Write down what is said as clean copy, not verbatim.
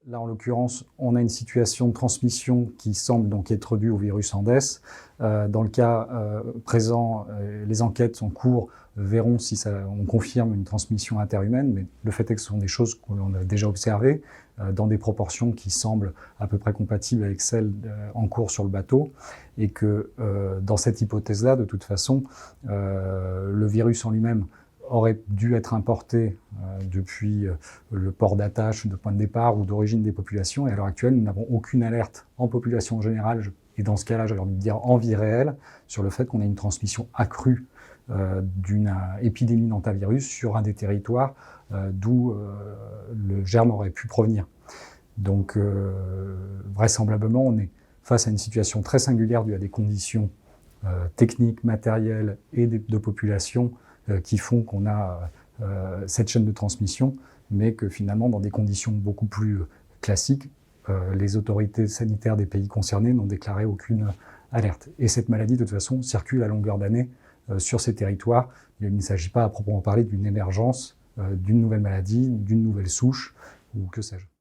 Là, en l'occurrence, on a une situation de transmission qui semble donc être due au virus Andes. Dans le cas présent, les enquêtes en cours verront si on confirme une transmission interhumaine, mais le fait est que ce sont des choses qu'on a déjà observées dans des proportions qui semblent à peu près compatibles avec celles en cours sur le bateau, et que dans cette hypothèse-là, de toute façon, le virus en lui-même aurait dû être importé depuis le port d'attache, de point de départ ou d'origine des populations. Et à l'heure actuelle, nous n'avons aucune alerte en population générale, et dans ce cas-là, j'ai envie de dire en vie réelle, sur le fait qu'on ait une transmission accrue d'une épidémie d'hantavirus sur un des territoires d'où le germe aurait pu provenir. Donc, vraisemblablement, on est face à une situation très singulière due à des conditions techniques, matérielles et de population qui font qu'on a cette chaîne de transmission, mais que finalement, dans des conditions beaucoup plus classiques, les autorités sanitaires des pays concernés n'ont déclaré aucune alerte. Et cette maladie, de toute façon, circule à longueur d'année sur ces territoires. Il ne s'agit pas à proprement parler d'une émergence d'une nouvelle maladie, d'une nouvelle souche, ou que sais-je.